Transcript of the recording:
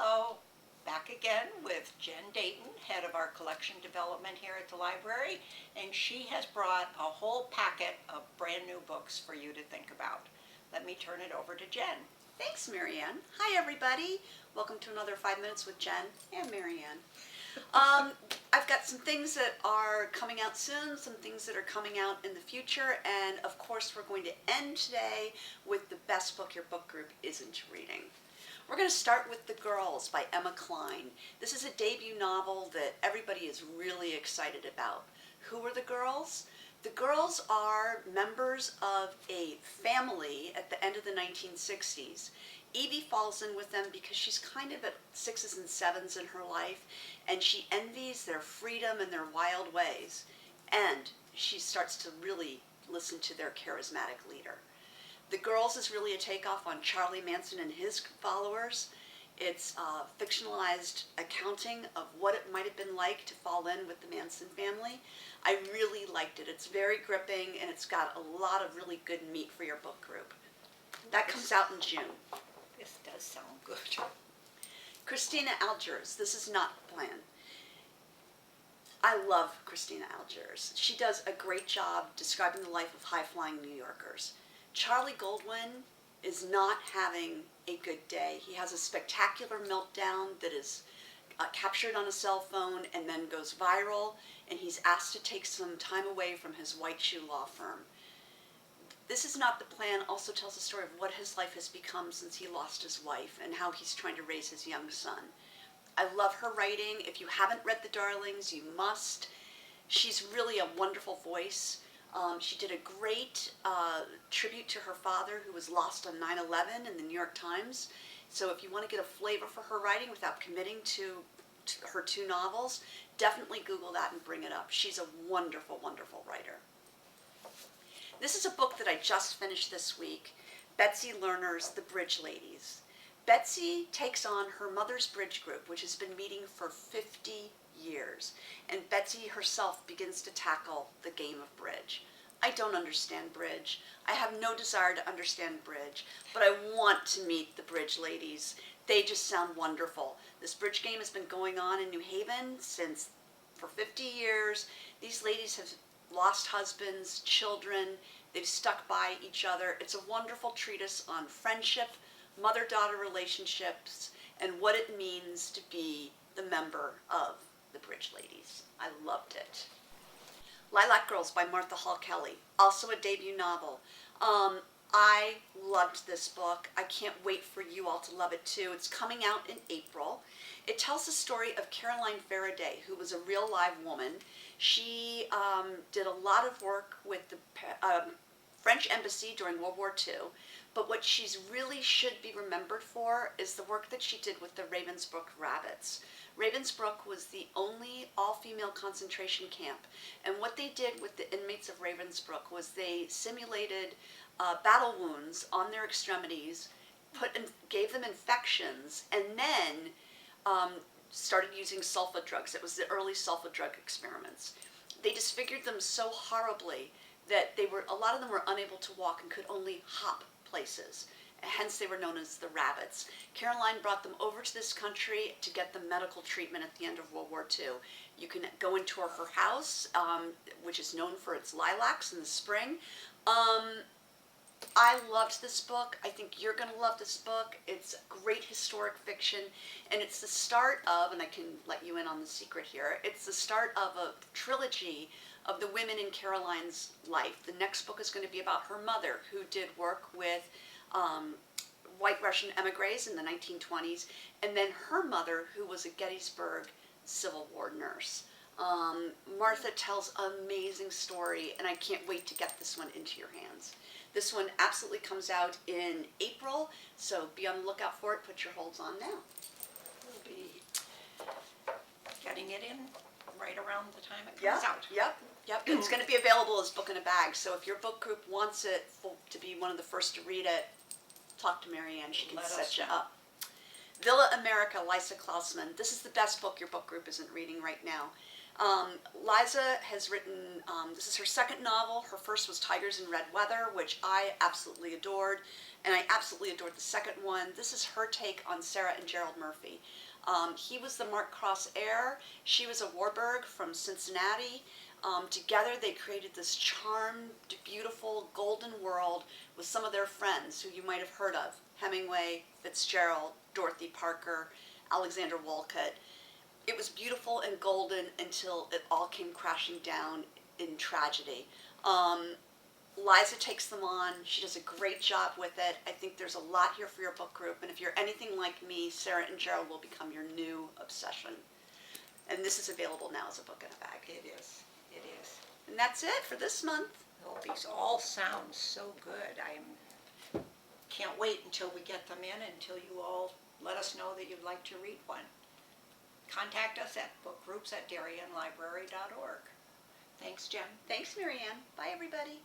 Hello, back again with Jen Dayton, head of our collection development here at the library, and she has brought a whole packet of brand new books for you to think about. Let me turn it over to Jen. Thanks, Marianne. Hi, everybody. Welcome to another 5 Minutes with Jen and Marianne. I've got some things that are coming out soon, some things that are coming out in the future, and of course we're going to end today with the best book your book group isn't reading. We're going to start with The Girls by Emma Cline. This is a debut novel that everybody is really excited about. Who are the girls? The girls are members of a family at the end of the 1960s. Evie falls in with them because she's kind of at 6s and 7s in her life, and she envies their freedom and their wild ways. And she starts to really listen to their charismatic leader. The Girls is really a takeoff on Charlie Manson and his followers. It's a fictionalized accounting of what it might have been like to fall in with the Manson family. I really liked it. It's very gripping, and it's got a lot of really good meat for your book group. That comes out in June. This does sound good. Christina Algiers, This Is Not the Plan. I love Christina Algiers. She does a great job describing the life of high-flying New Yorkers. Charlie Goldwyn is not having a good day. He has a spectacular meltdown that is captured on a cell phone and then goes viral, and he's asked to take some time away from his white shoe law firm. This Is Not the Plan also tells the story of what his life has become since he lost his wife and how he's trying to raise his young son. I love her writing. If you haven't read The Darlings, you must. She's really a wonderful voice. She did a great tribute to her father, who was lost on 9/11 in the New York Times. So if you want to get a flavor for her writing without committing to her 2 novels, definitely Google that and bring it up. She's a wonderful, wonderful writer. This is a book that I just finished this week, Betsy Lerner's The Bridge Ladies. Betsy takes on her mother's bridge group, which has been meeting for 50 years, and Betsy herself begins to tackle the game of bridge. I don't understand bridge. I have no desire to understand bridge, but I want to meet the bridge ladies. They just sound wonderful. This bridge game has been going on in New Haven for 50 years. These ladies have lost husbands, children. They've stuck by each other. It's a wonderful treatise on friendship, mother-daughter relationships, and what it means to be the member of the Bridge Ladies. I loved it. Lilac Girls by Martha Hall Kelly, also a debut novel. I loved this book. I can't wait for you all to love it too. It's coming out in April. It tells the story of Caroline Faraday, who was a real live woman. She did a lot of work with the French embassy during World War II, but what she's really should be remembered for is the work that she did with the Ravensbrück Rabbits. Ravensbrück was the only all-female concentration camp, and what they did with the inmates of Ravensbrück was they simulated battle wounds on their extremities, gave them infections, and then started using sulfa drugs. It was the early sulfa drug experiments. They disfigured them so horribly that a lot of them were unable to walk and could only hop places. Hence they were known as the rabbits. Caroline brought them over to this country to get them medical treatment at the end of World War II. You can go and tour her house, which is known for its lilacs in the spring. I loved this book. I think you're going to love this book. It's great historic fiction, and it's the start of, and I can let you in on the secret here, it's the start of a trilogy of the women in Caroline's life. The next book is going to be about her mother, who did work with white Russian emigres in the 1920s, and then her mother, who was a Gettysburg Civil War nurse. Martha tells an amazing story, and I can't wait to get this one into your hands. This one absolutely comes out in April, so be on the lookout for it. Put your holds on now. We'll be getting it in right around the time it comes out. Yep. It's going to be available as book in a bag, so if your book group wants it to be one of the first to read it, talk to Marianne. She can set you up. Villa America, Lisa Klausman. This is the best book your book group isn't reading right now. Liza has written, this is her second novel. Her first was Tigers in Red Weather, which I absolutely adored, and I absolutely adored the second one. This is her take on Sarah and Gerald Murphy. He was the Mark Cross heir. She was a Warburg from Cincinnati. Together they created this charmed, beautiful, golden world with some of their friends who you might have heard of. Hemingway, Fitzgerald, Dorothy Parker, Alexander Walcott. It was beautiful and golden until it all came crashing down in tragedy. Liza takes them on. She does a great job with it. I think there's a lot here for your book group, and if you're anything like me, Sarah and Gerald will become your new obsession. And this is available now as a book in a bag. It is. It is. And that's it for this month. Oh, these all sound so good. I can't wait until we get them in, until you all let us know that you'd like to read one. Contact us at bookgroups@darienlibrary.org. Thanks, Jen. Thanks, Marianne. Bye, everybody.